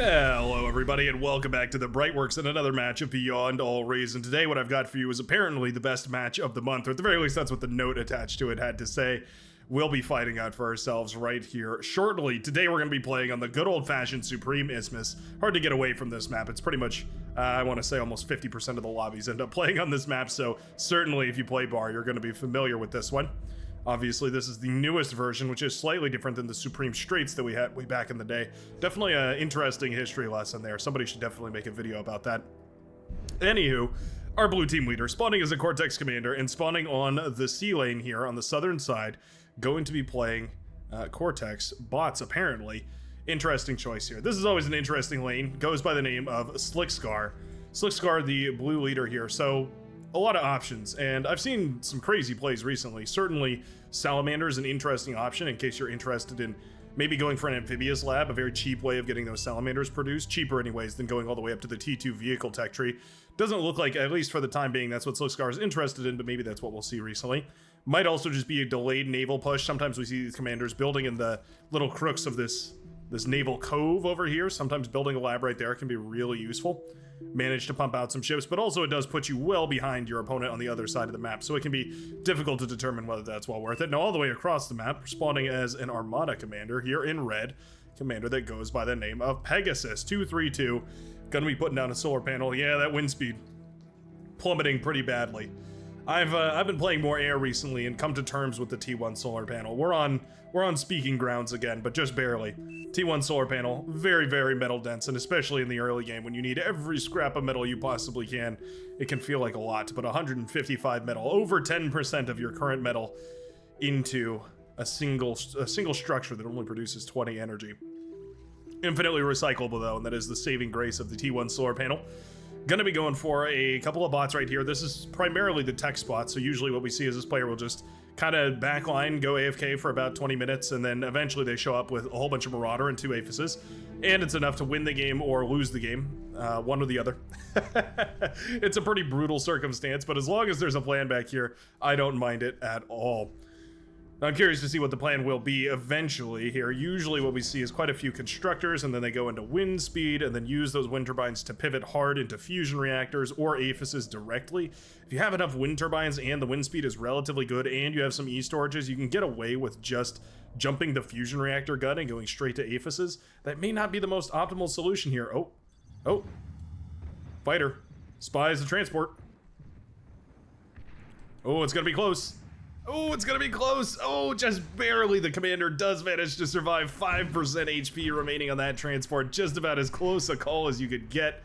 Hello everybody and welcome back to the Brightworks and another match of Beyond All Reason. Today what I've got for you is apparently the best match of the month, or at the very least that's what the note attached to it had to say. We'll be fighting out for ourselves right here shortly. Today we're going to be playing on the good old-fashioned Supreme Isthmus. Hard to get away from this map. It's pretty much, I want to say almost 50% of the lobbies end up playing on this map, so certainly if you play bar you're going to be familiar with this one. Obviously, this is the newest version, which is slightly different than the Supreme Straits that we had way back in the day. Definitely an interesting history lesson there. Somebody should definitely make a video about that. Anywho, our blue team leader, spawning as a Cortex commander and spawning on the C lane here on the southern side, going to be playing Cortex bots, apparently. Interesting choice here. This is always an interesting lane. Goes by the name of Slickscar. Slickscar, the blue leader here. So a lot of options, and I've seen some crazy plays recently. Certainly, Salamander is an interesting option in case you're interested in maybe going for an amphibious lab, a very cheap way of getting those salamanders produced, cheaper anyways than going all the way up to the T2 vehicle tech tree. Doesn't look like, at least for the time being, that's what Slickscar is interested in, but maybe that's what we'll see recently. Might also just be a delayed naval push. Sometimes we see these commanders building in the little crooks of this naval cove over here. Sometimes building a lab right there can be really useful. Manage to pump out some ships, but also it does put you well behind your opponent on the other side of the map, so it can be difficult to determine whether that's well worth it. Now, all the way across the map, spawning as an Armada commander here in red, commander that goes by the name of Pegasus 232. Gonna be putting down a solar panel. Yeah, that wind speed plummeting pretty badly. I've been playing more air recently and come to terms with the T1 solar panel. We're on speaking grounds again, but just barely. T1 solar panel, very, very metal dense, and especially in the early game when you need every scrap of metal you possibly can, it can feel like a lot to put 155 metal, over 10% of your current metal, into a single structure that only produces 20 energy. Infinitely recyclable though, and that is the saving grace of the T1 solar panel. Gonna be going for a couple of bots right here. This is primarily the tech spot, so usually what we see is this player will just kind of backline, go AFK for about 20 minutes, and then eventually they show up with a whole bunch of Marauder and 2 Aphises, and it's enough to win the game or lose the game, one or the other. It's a pretty brutal circumstance, but as long as there's a plan back here, I don't mind it at all. Now, I'm curious to see what the plan will be eventually here. Usually what we see is quite a few constructors, and then they go into wind speed, and then use those wind turbines to pivot hard into fusion reactors or Aphises directly. If you have enough wind turbines and the wind speed is relatively good, and you have some E-storages, you can get away with just jumping the fusion reactor gun and going straight to Aphises. That may not be the most optimal solution here. Oh. Fighter. Spies the transport. Oh, it's gonna be close. Oh, it's gonna be close. Oh, just barely. The commander does manage to survive. 5% HP remaining on that transport. Just about as close a call as you could get.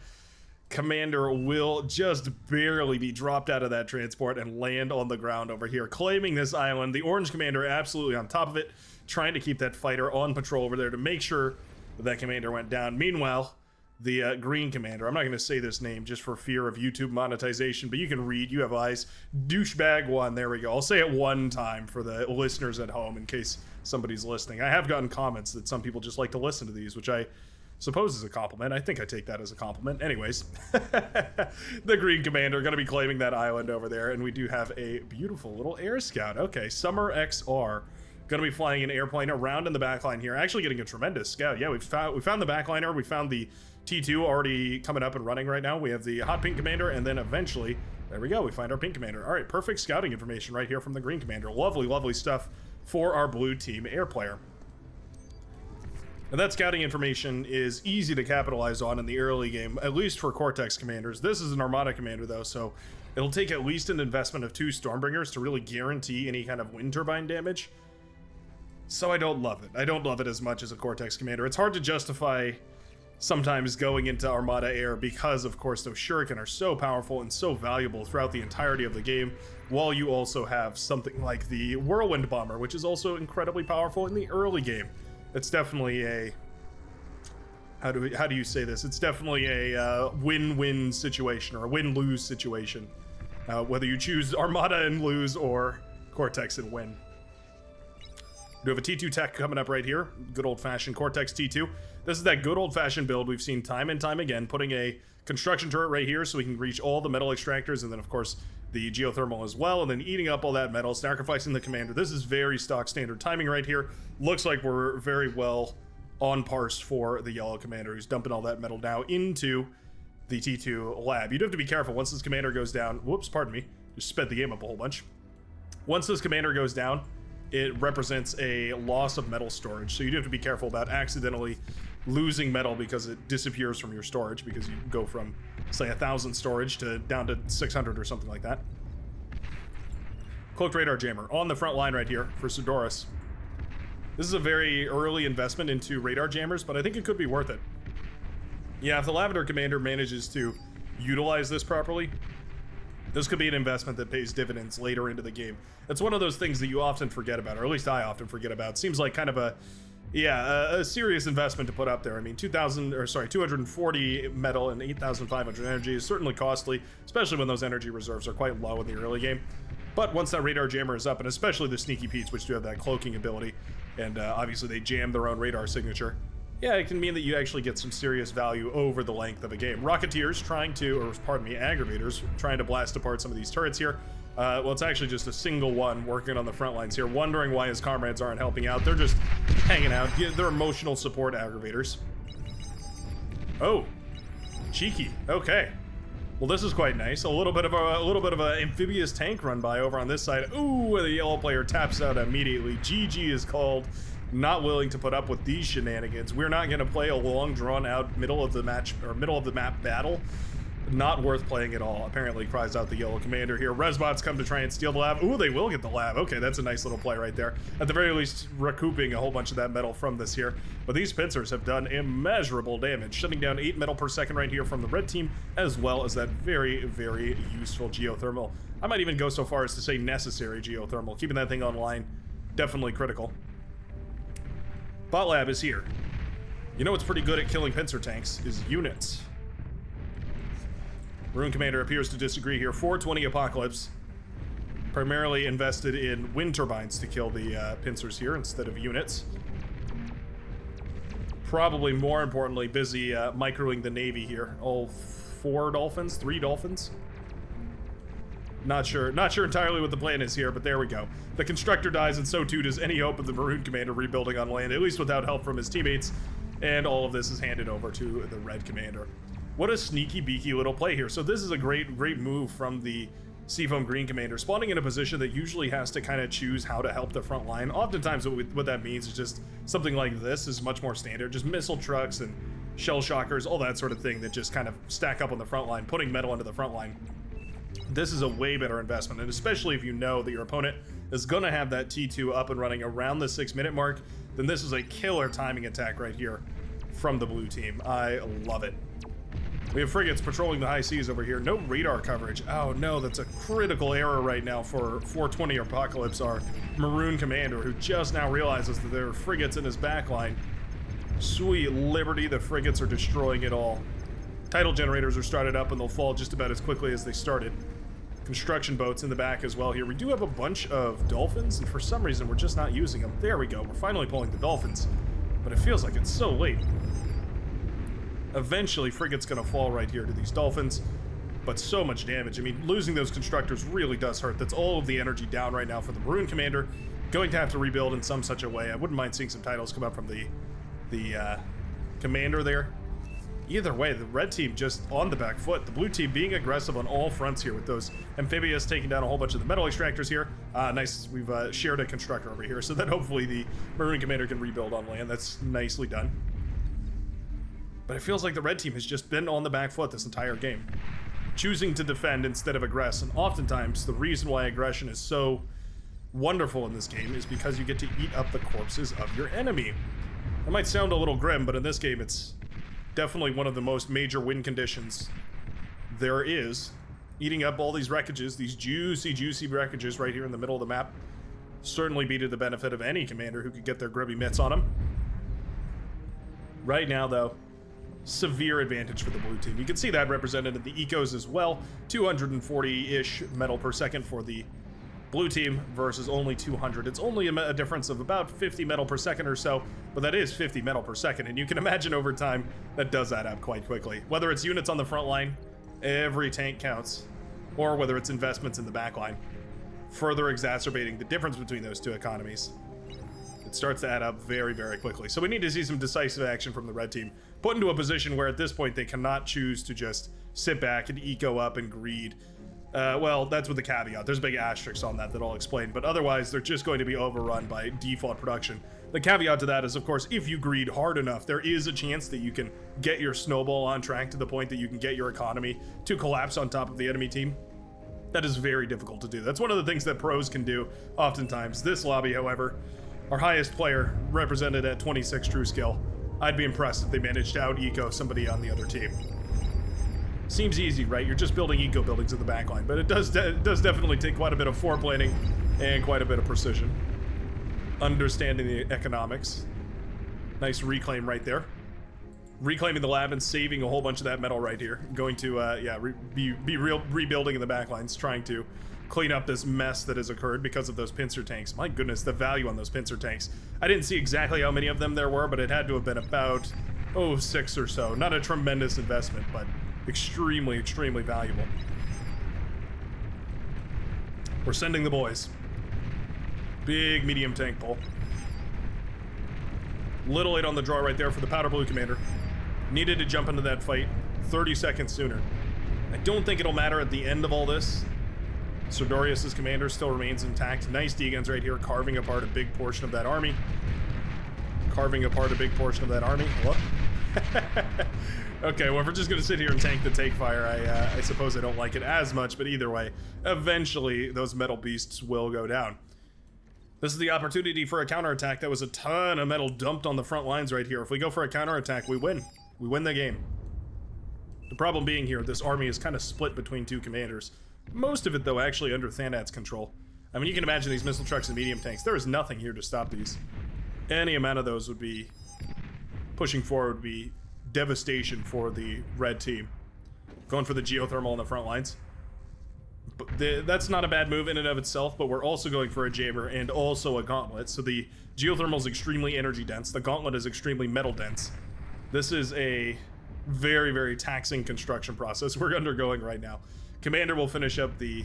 Commander will just barely be dropped out of that transport and land on the ground over here, claiming this island. The orange commander absolutely on top of it, trying to keep that fighter on patrol over there to make sure that commander went down. Meanwhile, the green commander, I'm not going to say this name just for fear of YouTube monetization, but you can read, you have eyes. Douchebag1, there we go. I'll say it one time for the listeners at home in case somebody's listening. I have gotten comments that some people just like to listen to these, which I suppose is a compliment. I think I take that as a compliment. Anyways, the green commander going to be claiming that island over there, and we do have a beautiful little air scout. Okay, Summer XR. Going to be flying an airplane around in the backline here, actually getting a tremendous scout. Yeah, we found the backliner, we found the T2 already coming up and running right now. We have the hot pink commander, and then eventually, there we go, we find our pink commander. All right, perfect scouting information right here from the green commander. Lovely, lovely stuff for our blue team air player. And that scouting information is easy to capitalize on in the early game, at least for Cortex commanders. This is an Armada commander though, so it'll take at least an investment of 2 Stormbringers to really guarantee any kind of wind turbine damage. So I don't love it. I don't love it as much as a Cortex commander. It's hard to justify sometimes going into Armada Air because, of course, those Shuriken are so powerful and so valuable throughout the entirety of the game, while you also have something like the Whirlwind Bomber, which is also incredibly powerful in the early game. It's definitely a... How do you say this? It's definitely a win-win situation, or a win-lose situation. Whether you choose Armada and lose, or Cortex and win. We have a T2 tech coming up right here. Good old-fashioned Cortex T2. This is that good old-fashioned build we've seen time and time again, putting a construction turret right here so we can reach all the metal extractors, and then of course the geothermal as well, and then eating up all that metal, sacrificing the commander. This is very stock standard timing right here. Looks like we're very well on parse for the yellow commander, who's dumping all that metal now into the T2 lab. You do have to be careful once this commander goes down. Whoops, pardon me. Just sped the game up a whole bunch. Once this commander goes down, it represents a loss of metal storage. So you do have to be careful about accidentally losing metal because it disappears from your storage, because you go from, say, 1,000 storage to down to 600 or something like that. Cloaked radar jammer on the front line right here for Sidoris. This is a very early investment into radar jammers, but I think it could be worth it. Yeah, if the Lavender Commander manages to utilize this properly, this could be an investment that pays dividends later into the game. It's one of those things that you often forget about, or at least I often forget about. Seems like kind of a serious investment to put up there. I mean, 240 metal and 8,500 energy is certainly costly, especially when those energy reserves are quite low in the early game. But once that radar jammer is up, and especially the Sneaky Pete's, which do have that cloaking ability, and obviously they jam their own radar signature, yeah, it can mean that you actually get some serious value over the length of a game. Rocketeers aggravators trying to blast apart some of these turrets here. Well, it's actually just a single one working on the front lines here, wondering why his comrades aren't helping out. They're just hanging out. They're emotional support aggravators. Oh, cheeky. Okay. Well, this is quite nice. A little bit of a amphibious tank run by over on this side. Ooh, the yellow player taps out immediately. GG is called. Not willing to put up with these shenanigans. We're not going to play a long, drawn-out middle of the map battle. Not worth playing at all. Apparently, cries out the yellow commander here. Resbots come to try and steal the lab. Ooh, they will get the lab. Okay, that's a nice little play right there. At the very least, recouping a whole bunch of that metal from this here. But these pincers have done immeasurable damage, shutting down 8 metal per second right here from the red team, as well as that very, very useful geothermal. I might even go so far as to say necessary geothermal. Keeping that thing online, definitely critical. Bot lab is here. You know what's pretty good at killing pincer tanks is units. Maroon Commander appears to disagree here. 420 Apocalypse, primarily invested in wind turbines to kill the pincers here instead of units. Probably more importantly, busy microing the Navy here. All 3 Dolphins. Not sure entirely what the plan is here, but there we go. The constructor dies, and so too does any hope of the Maroon Commander rebuilding on land, at least without help from his teammates, and all of this is handed over to the Red Commander. What a sneaky beaky little play here. So this is a great move from the Seafoam Green Commander, spawning in a position that usually has to kind of choose how to help the front line. Oftentimes what that means is just something like this is much more standard, just missile trucks and shell shockers, all that sort of thing that just kind of stack up on the front line, putting metal into the front line. This is a way better investment, and especially if you know that your opponent is going to have that T2 up and running around the 6-minute mark, then this is a killer timing attack right here from the blue team. I love it. We have frigates patrolling the high seas over here. No radar coverage. Oh no, that's a critical error right now for 420 Apocalypse, our Maroon Commander, who just now realizes that there are frigates in his backline. Sweet Liberty, the frigates are destroying it all. Tidal generators are started up and they'll fall just about as quickly as they started. Construction boats in the back as well here. We do have a bunch of Dolphins, and for some reason we're just not using them. There we go, we're finally pulling the Dolphins. But it feels like it's so late. Eventually, frigate's gonna fall right here to these Dolphins, but so much damage. I mean, losing those constructors really does hurt. That's all of the energy down right now for the Maroon Commander. Going to have to rebuild in some such a way. I wouldn't mind seeing some titles come up from the commander there. Either way, the red team just on the back foot. The blue team being aggressive on all fronts here with those amphibious taking down a whole bunch of the metal extractors here. Nice, we've shared a constructor over here, so that hopefully the Maroon Commander can rebuild on land. That's nicely done. But it feels like the red team has just been on the back foot this entire game, choosing to defend instead of aggress. And oftentimes, the reason why aggression is so wonderful in this game is because you get to eat up the corpses of your enemy. That might sound a little grim, but in this game, it's definitely one of the most major win conditions there is. Eating up all these wreckages, these juicy wreckages right here in the middle of the map, certainly be to the benefit of any commander who could get their grubby mitts on them. Right now, though, severe advantage for the blue team. You can see that represented in the ecos as well. 240-ish metal per second for the blue team versus only 200. It's only a difference of about 50 metal per second or so, but that is 50 metal per second, and you can imagine over time that does add up quite quickly. Whether it's units on the front line, every tank counts, or whether it's investments in the back line, further exacerbating the difference between those two economies. it starts to add up very, very quickly. So we need to see some decisive action from the red team, put into a position where at this point they cannot choose to just sit back and eco up and greed. Well, that's with the caveat. There's a big asterisk on that I'll explain, but otherwise they're just going to be overrun by default production. The caveat to that is, of course, if you greed hard enough, there is a chance that you can get your snowball on track to the point that you can get your economy to collapse on top of the enemy team. That is very difficult to do. That's one of the things that pros can do oftentimes. This lobby, however, our highest player represented at 26 true skill. I'd be impressed if they managed to out-eco somebody on the other team. Seems easy, right? You're just building eco buildings in the backline, but it does definitely take quite a bit of foreplanning and quite a bit of precision. Understanding the economics. Nice reclaim right there. Reclaiming the lab and saving a whole bunch of that metal right here. Going to, rebuilding in the backlines, trying to clean up this mess that has occurred because of those pincer tanks. My goodness, the value on those pincer tanks. I didn't see exactly how many of them there were, but it had to have been about, 6 or so. Not a tremendous investment, but extremely, extremely valuable. We're sending the boys. Big medium tank pull. Little late on the draw right there for the powder blue commander. Needed to jump into that fight 30 seconds sooner. I don't think it'll matter at the end of all this. Sordorius' commander still remains intact. Nice D-guns right here, carving apart a big portion of that army. Hello? Okay, well, if we're just gonna sit here and tank the take fire, I suppose I don't like it as much, but either way, eventually those metal beasts will go down. This is the opportunity for a counterattack. That was a ton of metal dumped on the front lines right here. If we go for a counterattack, we win. We win the game. The problem being here, this army is kind of split between two commanders. Most of it, though, actually under Thanat's control. I mean, you can imagine these missile trucks and medium tanks. There is nothing here to stop these. Any amount of those would be... pushing forward would be devastation for the red team. Going for the geothermal on the front lines. But that's not a bad move in and of itself, but we're also going for a jammer and also a gauntlet. So the geothermal is extremely energy dense. The gauntlet is extremely metal dense. This is a very, very taxing construction process we're undergoing right now. Commander will finish up the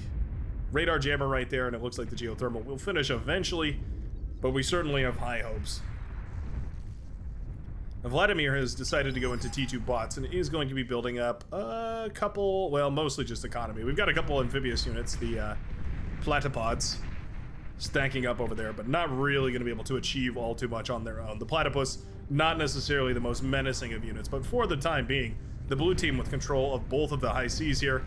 radar jammer right there, and it looks like the geothermal will finish eventually, but we certainly have high hopes. Now, Vladimir has decided to go into T2 bots and is going to be building up a couple, well, mostly just economy. We've got a couple amphibious units, the platypods, stacking up over there, but not really going to be able to achieve all too much on their own. The platypus, not necessarily the most menacing of units, but for the time being, the blue team with control of both of the high seas here,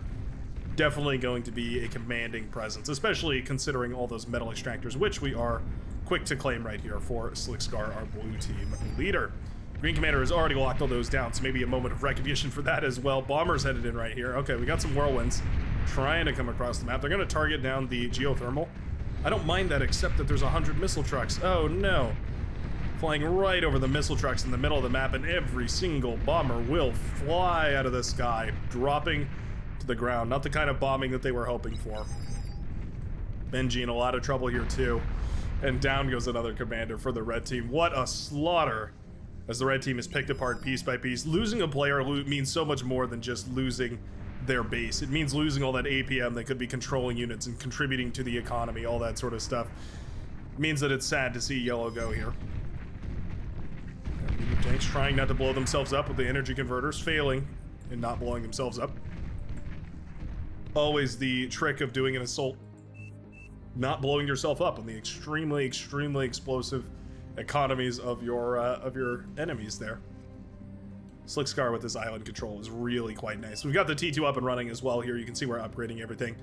definitely going to be a commanding presence, especially considering all those metal extractors, which we are quick to claim right here for Slickscar, our blue team leader. Green Commander has already locked all those down, so maybe a moment of recognition for that as well. Bomber's headed in right here. Okay, we got some whirlwinds trying to come across the map. They're going to target down the geothermal. I don't mind that, except that there's 100 missile trucks. Oh no. Flying right over the missile trucks in the middle of the map, and every single bomber will fly out of the sky, dropping to the ground. Not the kind of bombing that they were hoping for. Benji in a lot of trouble here too. And down goes another commander for the red team. What a slaughter as the red team is picked apart piece by piece. Losing a player means so much more than just losing their base. It means losing all that APM that could be controlling units and contributing to the economy, all that sort of stuff. It means that it's sad to see yellow go here. Medium tanks trying not to blow themselves up with the energy converters, failing and not blowing themselves up. Always the trick of doing an assault, not blowing yourself up on the extremely, extremely explosive economies of your enemies there. Slickscar with his island control is really quite nice. We've got the T2 up and running as well here. You can see we're upgrading everything.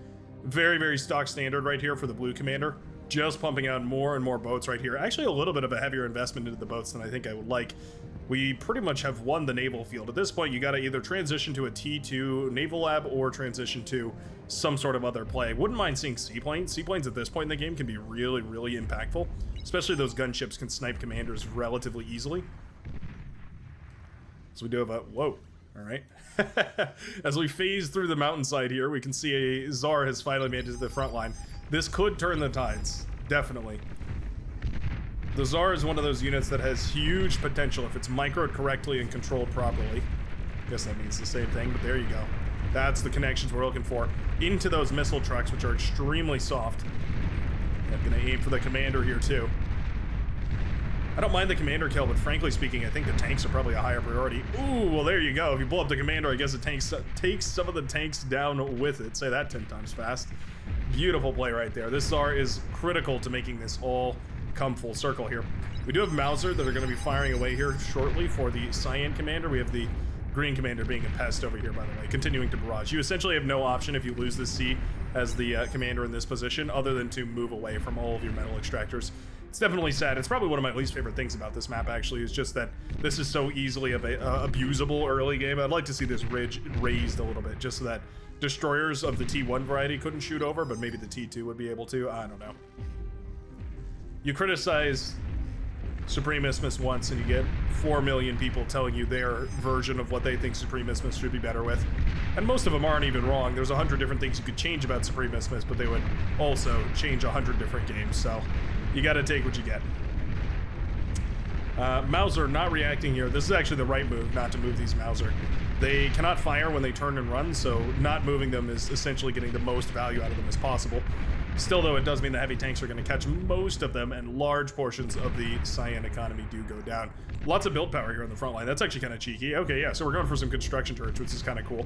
Very, very stock standard right here for the blue commander. Just pumping out more and more boats right here. Actually, a little bit of a heavier investment into the boats than I think I would like. We pretty much have won the naval field. At this point, you got to either transition to a T2 naval lab or transition to some sort of other play. Wouldn't mind seeing seaplanes. Seaplanes at this point in the game can be really, really impactful. Especially those gunships can snipe commanders relatively easily. So we do have a... Whoa. All right. As we phase through the mountainside here, we can see a Tsar has finally made it to the front line. This could turn the tides. Definitely. The Tsar is one of those units that has huge potential if it's microed correctly and controlled properly. I guess that means the same thing, but there you go. That's the connections we're looking for. Into those missile trucks, which are extremely soft. I'm going to aim for the commander here, too. I don't mind the commander kill, but frankly speaking, I think the tanks are probably a higher priority. Ooh, well there you go. If you blow up the commander, I guess it takes some of the tanks down with it. Say that 10 times fast. Beautiful play right there. This Tsar is critical to making this all come full circle here. We do have Mauser that are going to be firing away here shortly for the Cyan commander. We have the green commander being a pest over here, by the way, continuing to barrage. You essentially have no option if you lose this C as the commander in this position other than to move away from all of your metal extractors. It's definitely sad. It's probably one of my least favorite things about this map, actually, is just that this is so easily abusable early game. I'd like to see this ridge raised a little bit just so that destroyers of the T1 variety couldn't shoot over, but maybe the T2 would be able to. I don't know. You criticize Supreme Isthmus once and you get 4 million people telling you their version of what they think Supreme Isthmus should be better with. And most of them aren't even wrong. There's 100 different things you could change about Supreme Isthmus, but they would also change 100 different games, so you gotta take what you get. Mauser not reacting here. This is actually the right move, not to move these Mauser. They cannot fire when they turn and run, so not moving them is essentially getting the most value out of them as possible. Still, though, it does mean the heavy tanks are going to catch most of them, and large portions of the Cyan economy do go down. Lots of build power here on the front line. That's actually kind of cheeky. Okay, yeah, so we're going for some construction turrets, which is kind of cool.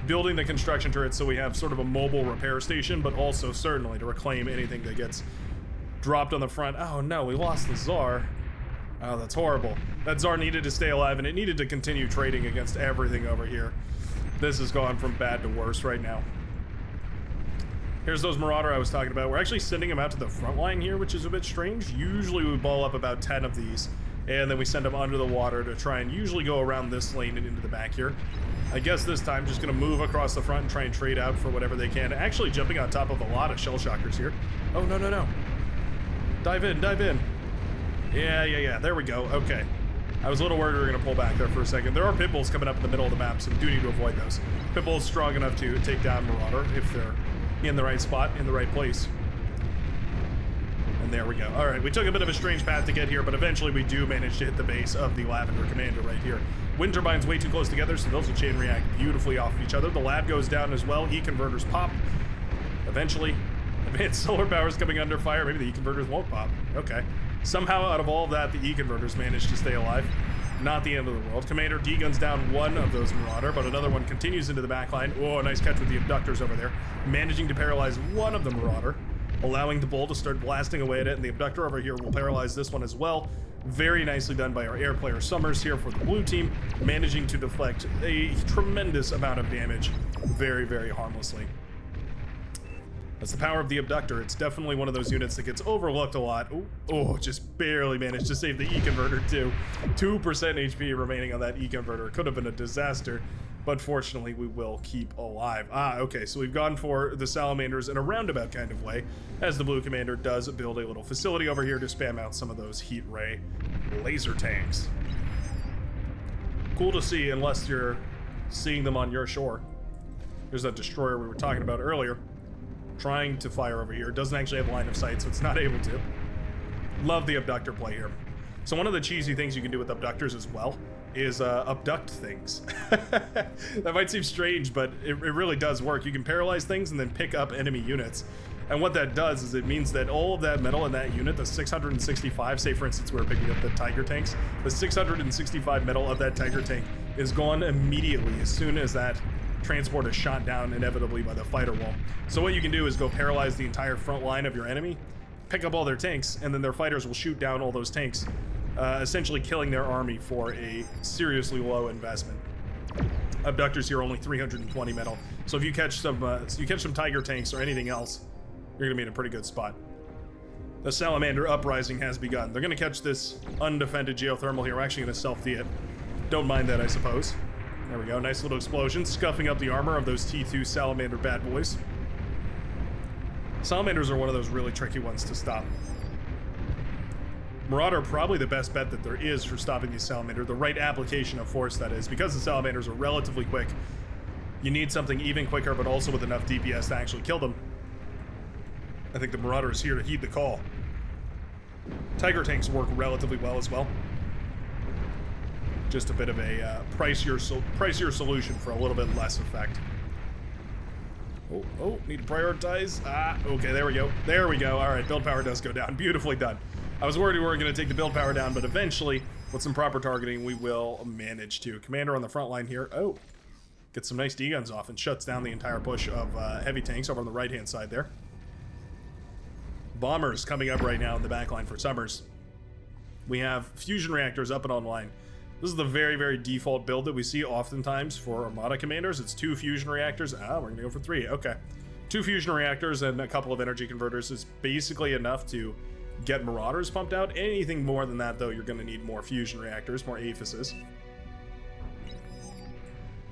Building the construction turrets so we have sort of a mobile repair station, but also certainly to reclaim anything that gets dropped on the front. Oh no, we lost the Tsar. Oh, that's horrible. That Tsar needed to stay alive, and it needed to continue trading against everything over here. This has gone from bad to worse right now. Here's those Marauder I was talking about. We're actually sending them out to the front line here, which is a bit strange. Usually we ball up about 10 of these, and then we send them under the water to try and usually go around this lane and into the back here. I guess this time just gonna move across the front and try and trade out for whatever they can. Actually jumping on top of a lot of shell shockers here. Oh, no, no, no. Dive in, dive in. Yeah, there we go, okay. I was a little worried we were gonna pull back there for a second. There are pit bulls coming up in the middle of the map, so we do need to avoid those. Pit bulls strong enough to take down Marauder if they're in the right spot, in the right place. And there we go. All right, we took a bit of a strange path to get here, but eventually we do manage to hit the base of the Lavender Commander right here. Wind turbines way too close together, so those will chain react beautifully off of each other. The lab goes down as well. E-converters pop. Eventually, advanced solar power is coming under fire. Maybe the E-converters won't pop. Okay. Somehow, out of all of that, the E-converters managed to stay alive. Not the end of the world. Commander D guns down one of those Marauder, but another one continues into the back line. Oh, nice catch with the abductors over there. Managing to paralyze one of the Marauder, allowing the bull to start blasting away at it, and the abductor over here will paralyze this one as well. Very nicely done by our air player Summers here for the blue team, managing to deflect a tremendous amount of damage very, very harmlessly. That's the power of the abductor. It's definitely one of those units that gets overlooked a lot. Oh, just barely managed to save the E-converter too. 2% HP remaining on that E-converter. Could have been a disaster, but fortunately we will keep alive. Okay, so we've gone for the Salamanders in a roundabout kind of way, as the blue commander does build a little facility over here to spam out some of those heat ray laser tanks. Cool to see, unless you're seeing them on your shore. There's that destroyer we were talking about earlier, trying to fire over here. Doesn't actually have line of sight, so it's not able to. Love the abductor play here. So one of the cheesy things you can do with abductors as well is abduct things. That might seem strange, but it really does work. You can paralyze things and then pick up enemy units. And what that does is it means that all of that metal in that unit, the 665, say for instance we're picking up the Tiger tanks, the 665 metal of that Tiger tank is gone immediately as soon as that transport is shot down inevitably by the fighter wall. So what you can do is go paralyze the entire front line of your enemy, pick up all their tanks, and then their fighters will shoot down all those tanks, essentially killing their army for a seriously low investment. Abductors here are only 320 metal, so if you catch some Tiger tanks or anything else, you're gonna be in a pretty good spot. The Salamander uprising has begun. They're gonna catch this undefended geothermal here. We're actually gonna self-D it. Don't mind that, I suppose. There we go, nice little explosion, scuffing up the armor of those T2 Salamander bad boys. Salamanders are one of those really tricky ones to stop. Marauder probably the best bet that there is for stopping these Salamander, the right application of force that is. Because the Salamanders are relatively quick, you need something even quicker but also with enough DPS to actually kill them. I think the Marauder is here to heed the call. Tiger tanks work relatively well as well. Just a bit of a pricier solution for a little bit less effect. Oh, need to prioritize. Okay, there we go. There we go. All right, build power does go down. Beautifully done. I was worried we weren't going to take the build power down, but eventually, with some proper targeting, we will manage to. Commander on the front line here. Oh, gets some nice D-guns off and shuts down the entire push of heavy tanks over on the right-hand side there. Bombers coming up right now in the back line for Summers. We have fusion reactors up and online. This is the very, very default build that we see oftentimes for Armada commanders. It's 2 fusion reactors. Ah, we're going to go for 3. Okay. 2 fusion reactors and a couple of energy converters is basically enough to get Marauders pumped out. Anything more than that, though, you're going to need more fusion reactors, more aphises.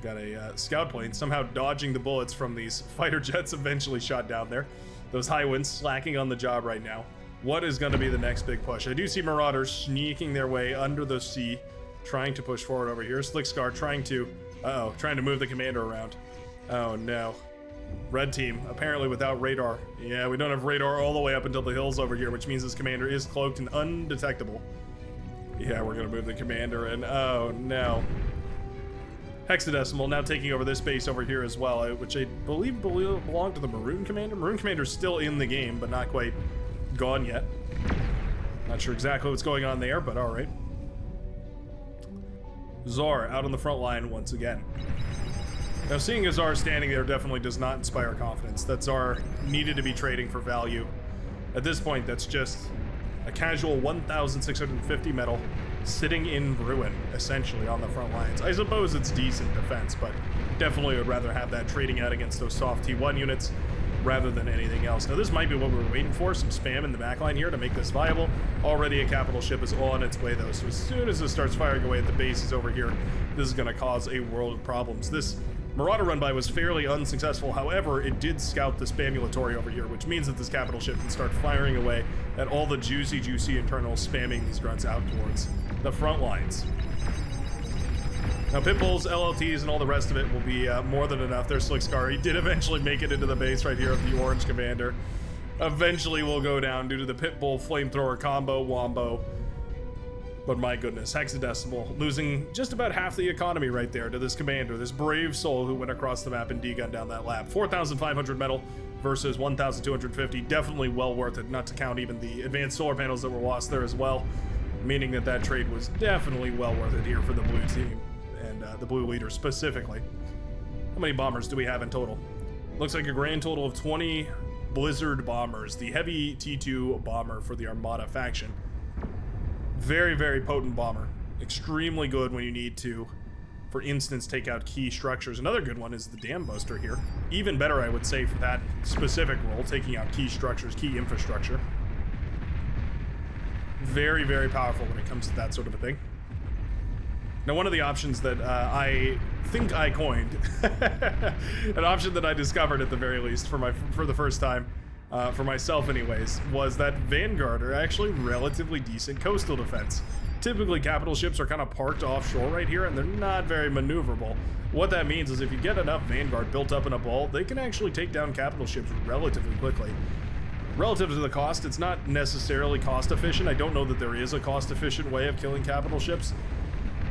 Got a scout plane somehow dodging the bullets from these fighter jets eventually shot down there. Those high winds slacking on the job right now. What is going to be the next big push? I do see Marauders sneaking their way under the sea, trying to push forward over here. Slick Scar trying to move the commander around. Oh no. Red team, apparently without radar. Yeah, we don't have radar all the way up until the hills over here, which means this commander is cloaked and undetectable. Yeah, we're going to move the commander and oh no. Hexadecimal now taking over this base over here as well, which I believe belonged to the Maroon Commander. Maroon Commander's still in the game, but not quite gone yet. Not sure exactly what's going on there, but alright. Czar out on the front line once again. Now, seeing a Czar standing there definitely does not inspire confidence. That Czar needed to be trading for value. At this point, that's just a casual 1,650 metal sitting in ruin, essentially, on the front lines. I suppose it's decent defense, but definitely would rather have that trading out against those soft T1 units rather than anything else. Now, this might be what we were waiting for, some spam in the backline here to make this viable. Already a capital ship is on its way, though, so as soon as it starts firing away at the bases over here, this is going to cause a world of problems. This Marauder run-by was fairly unsuccessful. However, it did scout the spamulatory over here, which means that this capital ship can start firing away at all the juicy internals, spamming these grunts out towards the front lines. Now, Pitbulls, LLTs, and all the rest of it will be more than enough. There's Slick Scar. He did eventually make it into the base right here of the Orange Commander. Eventually will go down due to the Pitbull Flamethrower combo wombo. But my goodness, Hexadecimal losing just about half the economy right there to this commander, this brave soul who went across the map and D-gunned down that lab. 4,500 metal versus 1,250. Definitely well worth it, not to count even the advanced solar panels that were lost there as well. Meaning that that trade was definitely well worth it here for the blue team and the blue leader specifically. How many bombers do we have in total? Looks like a grand total of 20 Blizzard bombers, the heavy T2 bomber for the Armada faction. Very, very potent bomber. Extremely good when you need to, for instance, take out key structures. Another good one is the Dam Buster here. Even better, I would say, for that specific role, taking out key structures, key infrastructure. Very, very powerful when it comes to that sort of a thing. Now, one of the options that I think I coined, an option that I discovered at the very least for the first time, for myself anyways, was that Vanguard are actually relatively decent coastal defense. Typically, capital ships are kind of parked offshore right here, and they're not very maneuverable. What that means is if you get enough Vanguard built up in a ball, they can actually take down capital ships relatively quickly. Relative to the cost, it's not necessarily cost efficient. I don't know that there is a cost efficient way of killing capital ships,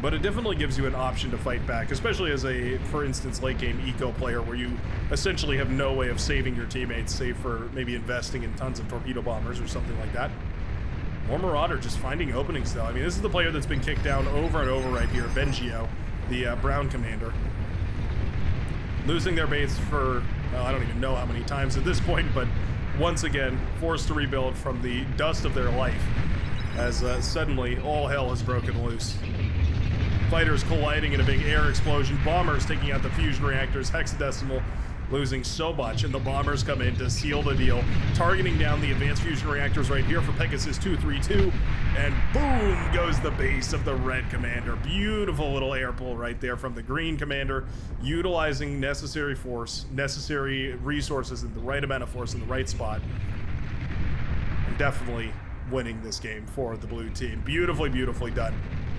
but it definitely gives you an option to fight back, especially as a, for instance, late game eco player where you essentially have no way of saving your teammates, save for maybe investing in tons of torpedo bombers or something like that. More Marauder just finding openings though. I mean, this is the player that's been kicked down over and over right here, Bengio, the brown commander. Losing their base for, well, I don't even know how many times at this point, but once again, forced to rebuild from the dust of their life as suddenly all hell has broken loose. Fighters colliding in a big air explosion, bombers taking out the fusion reactors, Hexadecimal losing so much, and the bombers come in to seal the deal, targeting down the advanced fusion reactors right here for Pegasus 232, and boom goes the base of the red commander. Beautiful little air pull right there from the green commander, utilizing necessary force, necessary resources, and the right amount of force in the right spot, and definitely winning this game for the blue team. Beautifully, beautifully done.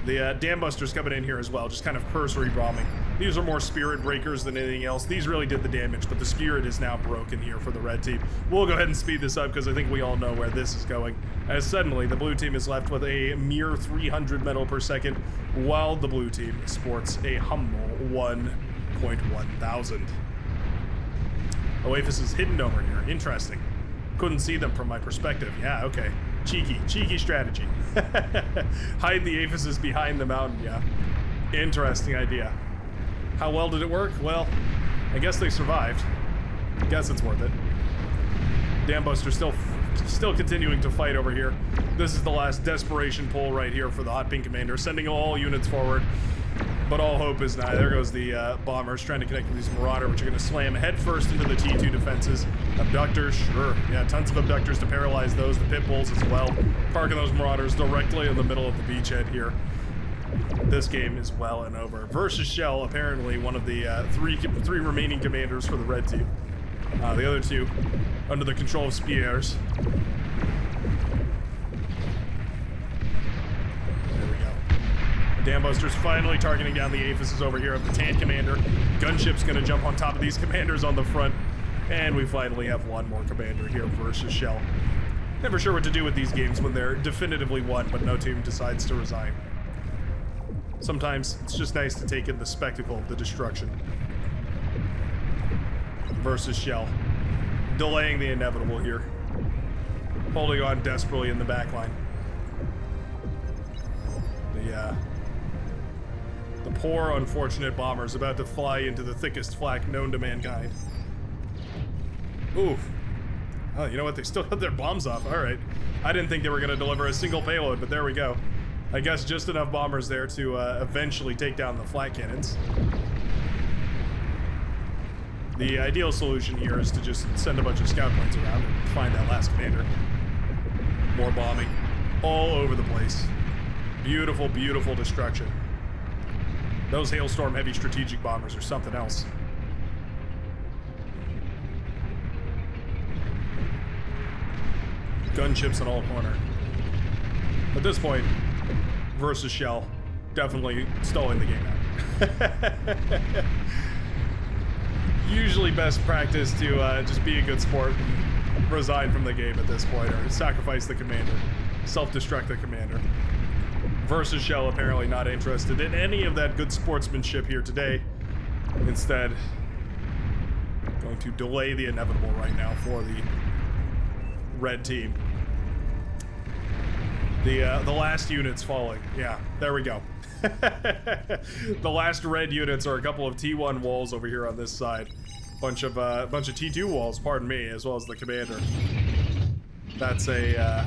The Dam Busters coming in here as well, just kind of cursory bombing. These are more spirit breakers than anything else. These really did the damage, but the spirit is now broken here for the red team. We'll go ahead and speed this up because I think we all know where this is going. As suddenly, the blue team is left with a mere 300 metal per second, while the blue team sports a humble 1.1 thousand. Oasis is hidden over here. Interesting. Couldn't see them from my perspective. Yeah, okay. Cheeky strategy. Hide the aphises behind the mountain, yeah. Interesting idea. How well did it work? Well, I guess they survived. Guess it's worth it. Dambuster still continuing to fight over here. This is the last desperation pull right here for the Hot Pink Commander, sending all units forward. But all hope is nigh. There goes the bombers trying to connect with these Marauder, which are going to slam headfirst into the T2 defenses. Abductors, sure. Yeah, tons of abductors to paralyze those. The pit bulls as well. Parking those Marauders directly in the middle of the beachhead here. This game is well and over. Versus Shell, apparently one of the three remaining commanders for the red team. The other two under the control of Spears. Dambuster's finally targeting down the aphises over here of the tank commander. Gunship's gonna jump on top of these commanders on the front. And we finally have one more commander here versus Shell. Never sure what to do with these games when they're definitively won, but no team decides to resign. Sometimes it's just nice to take in the spectacle of the destruction. Versus Shell. Delaying the inevitable here. Holding on desperately in the backline. The poor, unfortunate bombers about to fly into the thickest flak known to mankind. Oof. Oh, you know what? They still got their bombs off. All right. I didn't think they were going to deliver a single payload, but there we go. I guess just enough bombers there to eventually take down the flak cannons. The ideal solution here is to just send a bunch of scout planes around and find that last commander. More bombing all over the place. Beautiful, beautiful destruction. Those Hailstorm heavy strategic bombers are something else. Gunships in all corner. At this point, versus Shell, definitely stalling the game out. Usually best practice to just be a good sport and resign from the game at this point, or sacrifice the commander, self-destruct the commander. Versus Shell apparently not interested in any of that good sportsmanship here today. Instead, going to delay the inevitable right now for the red team. The last units falling. Yeah, there we go. The last red units are a couple of T1 walls over here on this side. Bunch of T2 walls, pardon me, as well as the commander. That's a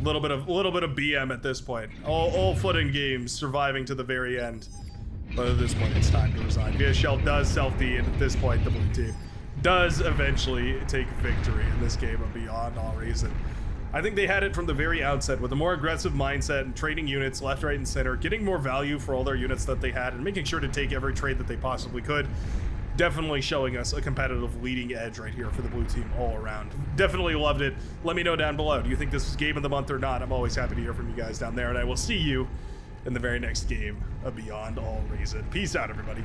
little bit of BM at this point. All foot in games, surviving to the very end. But at this point, it's time to resign. VS Shell does self-D, and at this point, the blue team does eventually take victory in this game of Beyond All Reason. I think they had it from the very outset with a more aggressive mindset and trading units left, right, and center, getting more value for all their units that they had, and making sure to take every trade that they possibly could. Definitely showing us a competitive leading edge right here for the blue team all around. Definitely loved it. Let me know down below. Do you think this is game of the month or not? I'm always happy to hear from you guys down there, and I will see you in the very next game of Beyond All Reason. Peace out, everybody.